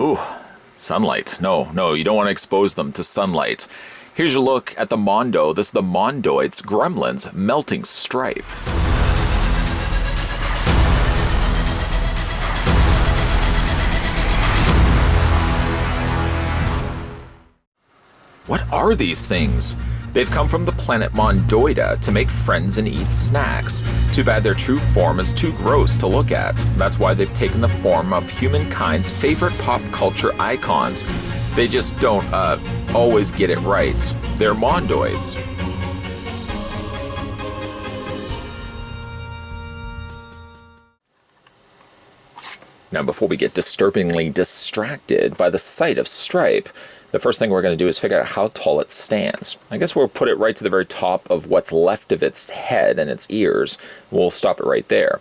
Ooh, sunlight. No, you don't want to expose them to sunlight. Here's a look at the Mondo. This is the Mondoids Gremlins Melting Stripe. What are these things? They've come from the planet Mondoida to make friends and eat snacks. Too bad their true form is too gross to look at. That's why they've taken the form of humankind's favorite pop culture icons. They just don't always get it right. They're Mondoids. Now, before we get disturbingly distracted by the sight of Stripe, the first thing we're going to do is figure out how tall it stands. I guess we'll put it right to the very top of what's left of its head and its ears. We'll stop it right there.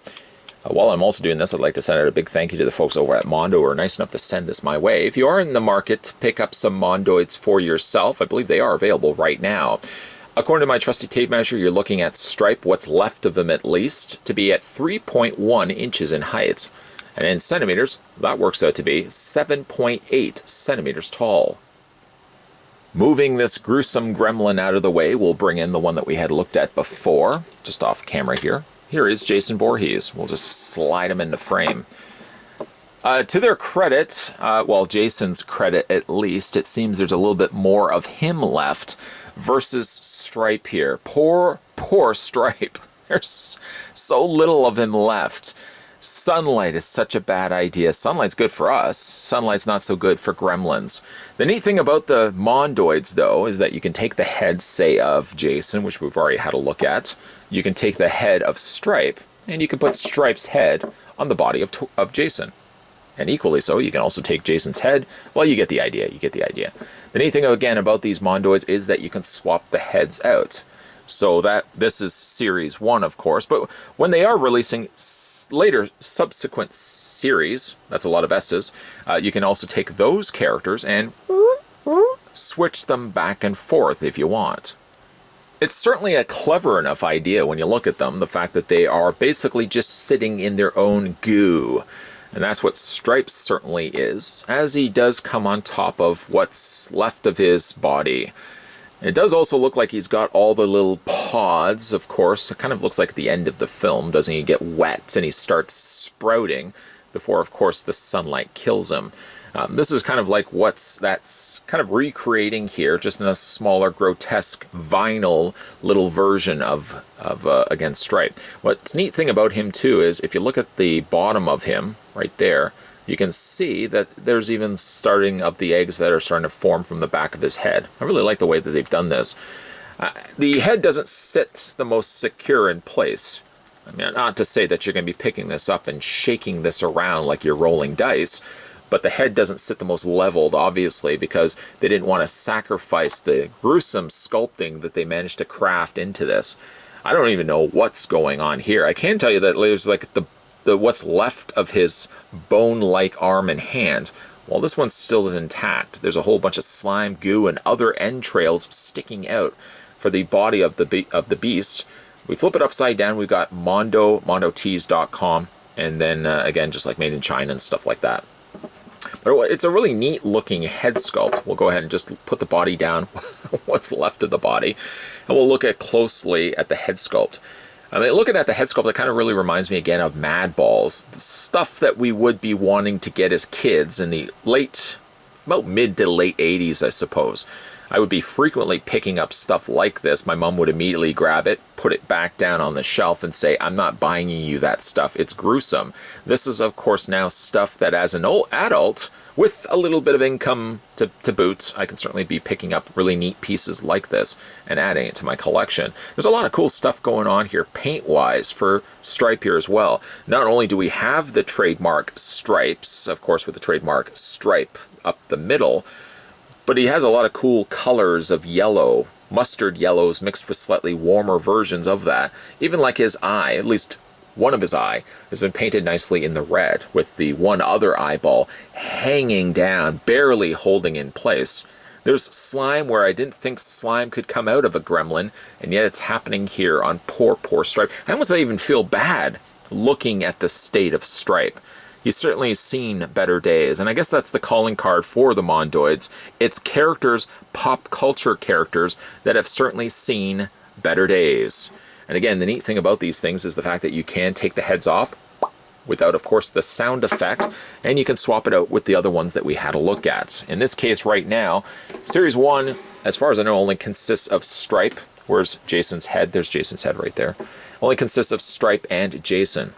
While I'm also doing this, I'd like to send out a big thank you to the folks over at Mondo who are nice enough to send this my way. If you are in the market to pick up some Mondoids for yourself, I believe they are available right now. According to my trusty tape measure, you're looking at Stripe, what's left of them at least, to be at 3.1 inches in height. And in centimeters, that works out to be 7.8 centimeters tall. Moving this gruesome gremlin out of the way, we'll bring in the one that we had looked at before, just off camera here. Here is Jason Voorhees. We'll just slide him into frame. To their credit, well, Jason's credit at least, it seems there's a little bit more of him left versus Stripe here. Poor Stripe. There's so little of him left. Sunlight is such a bad idea. Sunlight's good for us. Sunlight's not so good for gremlins. The neat thing about the Mondoids, though, is that you can take the head, say, of Jason, which we've already had a look at. You can take the head of Stripe, and you can put Stripe's head on the body of Jason. And equally so, you can also take Jason's head. Well, you get the idea. The neat thing, again, about these Mondoids is that you can swap the heads out. So that this is series 1, of course, but when they are releasing later subsequent series, that's a lot of S's, you can also take those characters and switch them back and forth if you want. It's certainly a clever enough idea when you look at them, the fact that they are basically just sitting in their own goo. And that's what Stripe certainly is, as he does come on top of what's left of his body. It does also look like he's got all the little pods, of course. It kind of looks like the end of the film, doesn't he? Get wet and he starts sprouting before, of course, the sunlight kills him. This is kind of like that's kind of recreating here, just in a smaller, grotesque, vinyl little version of again, Stripe. What's neat thing about him, too, is if you look at the bottom of him, right there, you can see that there's even starting of the eggs that are starting to form from the back of his head. I really like the way that they've done this. The head doesn't sit the most secure in place. I mean, not to say that you're going to be picking this up and shaking this around like you're rolling dice, but the head doesn't sit the most leveled, obviously, because they didn't want to sacrifice the gruesome sculpting that they managed to craft into this. I don't even know what's going on here. I can tell you that there's like the what's left of his bone-like arm and hand. Well, this one still is intact. There's a whole bunch of slime, goo, and other entrails sticking out for the body of the beast. We flip it upside down. We've got mondotees.com, and then again, just like made in China and stuff like that. But it's a really neat looking head sculpt. We'll go ahead and just put the body down, what's left of the body, and we'll look closely at the head sculpt. I mean, looking at the head sculpt, it kind of really reminds me again of Mad Balls. The stuff that we would be wanting to get as kids in the about mid to late 80s, I suppose. I would be frequently picking up stuff like this. My mom would immediately grab it, put it back down on the shelf and say, I'm not buying you that stuff. It's gruesome. This is, of course, now stuff that as an old adult with a little bit of income to boot, I can certainly be picking up really neat pieces like this and adding it to my collection. There's a lot of cool stuff going on here paint-wise for Stripe here as well. Not only do we have the trademark stripes, of course, with the trademark stripe up the middle, but he has a lot of cool colors of yellow, mustard yellows mixed with slightly warmer versions of that. Even like his eye, at least one of his eye, has been painted nicely in the red, with the one other eyeball hanging down, barely holding in place. There's slime where I didn't think slime could come out of a gremlin, and yet it's happening here on poor Stripe. I almost even feel bad looking at the state of Stripe. he's certainly seen better days. And I guess that's the calling card for the Mondoids. It's characters, pop culture characters, that have certainly seen better days. And again, the neat thing about these things is the fact that you can take the heads off without, of course, the sound effect, and you can swap it out with the other ones that we had a look at. In this case right now, Series 1, as far as I know, only consists of Stripe. Where's Jason's head? There's Jason's head right there. Only consists of Stripe and Jason.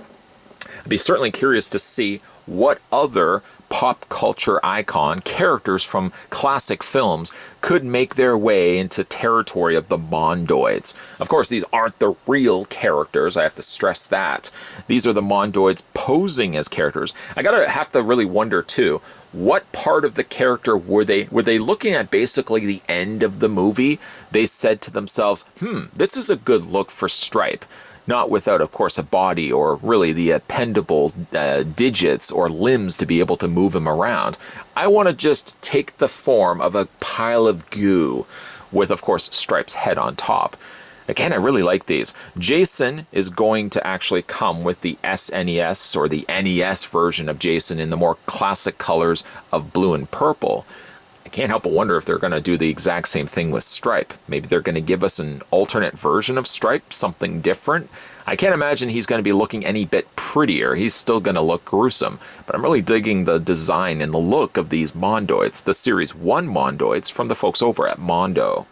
I'd be certainly curious to see what other pop culture icon characters from classic films could make their way into territory of the Mondoids. Of course, these aren't the real characters. I have to stress that. These are the Mondoids posing as characters. I have to really wonder too, what part of the character were they looking at? Basically the end of the movie, they said to themselves, this is a good look for Stripe. Not without, of course, a body or really the appendable digits or limbs to be able to move him around. I want to just take the form of a pile of goo with, of course, Stripe's head on top. Again, I really like these. Jason is going to actually come with the SNES or the NES version of Jason in the more classic colors of blue and purple. I can't help but wonder if they're going to do the exact same thing with Stripe. Maybe they're going to give us an alternate version of Stripe, something different. I can't imagine he's going to be looking any bit prettier. He's still going to look gruesome. But I'm really digging the design and the look of these Mondoids, the Series 1 Mondoids from the folks over at Mondo.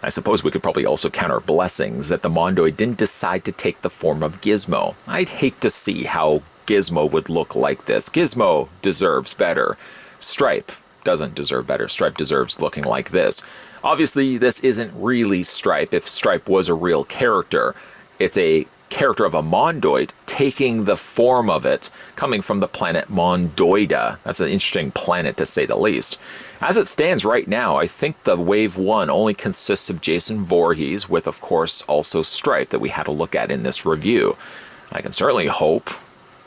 I suppose we could probably also count our blessings that the Mondoid didn't decide to take the form of Gizmo. I'd hate to see how Gizmo would look like this. Gizmo deserves better. Stripe doesn't deserve better. Stripe deserves looking like this. Obviously, this isn't really Stripe. If Stripe was a real character, it's a character of a Mondoid taking the form of it, coming from the planet Mondoida. That's an interesting planet to say the least. As it stands right now, I think the Wave 1 only consists of Jason Voorhees with, of course, also Stripe that we had a look at in this review. I can certainly hope,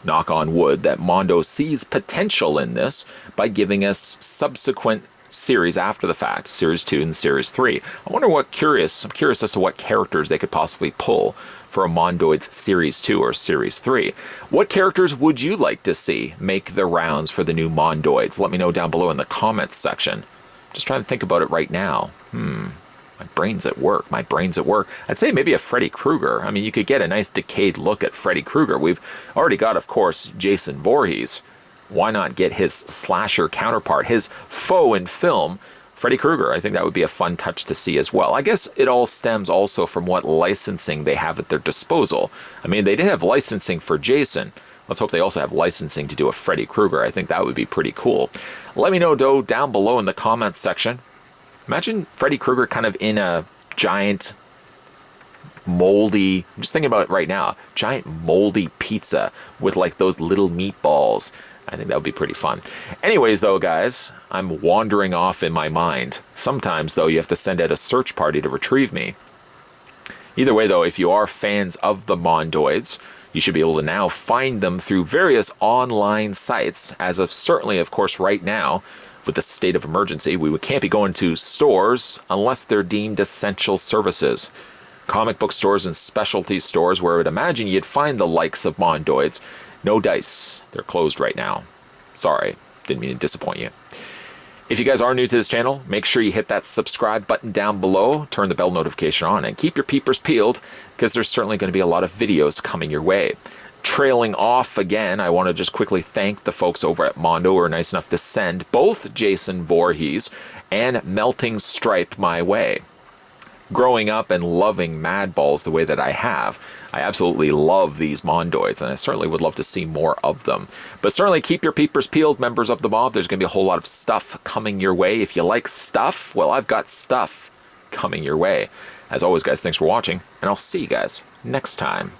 knock on wood, that Mondo sees potential in this by giving us subsequent series after the fact, Series 2 and Series 3. I'm curious as to what characters they could possibly pull for a Mondoids Series 2 or Series 3. What characters would you like to see make the rounds for the new Mondoids? Let me know down below in the comments section. Just trying to think about it right now. My brain's at work. I'd say maybe a Freddy Krueger. I mean, you could get a nice decayed look at Freddy Krueger. We've already got, of course, Jason Voorhees. Why not get his slasher counterpart, his foe in film, Freddy Krueger? I think that would be a fun touch to see as well. I guess it all stems also from what licensing they have at their disposal. I mean, they did have licensing for Jason. Let's hope they also have licensing to do a Freddy Krueger. I think that would be pretty cool. Let me know, though, down below in the comments section. Imagine Freddy Krueger kind of in a giant moldy, I'm just thinking about it right now, giant moldy pizza with like those little meatballs. I think that would be pretty fun. Anyways, though, guys, I'm wandering off in my mind. Sometimes, though, you have to send out a search party to retrieve me. Either way, though, if you are fans of the Mondoids, you should be able to now find them through various online sites, as of certainly, of course, right now, with the state of emergency, we can't be going to stores unless they're deemed essential services. Comic book stores and specialty stores where I would imagine you'd find the likes of Mondoids. No dice. They're closed right now. Sorry, didn't mean to disappoint you. If you guys are new to this channel, make sure you hit that subscribe button down below, turn the bell notification on, and keep your peepers peeled, because there's certainly going to be a lot of videos coming your way. Trailing off again, I want to just quickly thank the folks over at Mondo who were nice enough to send both Jason Voorhees and Melting Stripe my way. Growing up and loving Madballs the way that I have, I absolutely love these Mondoids, and I certainly would love to see more of them. But certainly keep your peepers peeled, members of the mob. There's going to be a whole lot of stuff coming your way. If you like stuff, well, I've got stuff coming your way. As always, guys, thanks for watching, and I'll see you guys next time.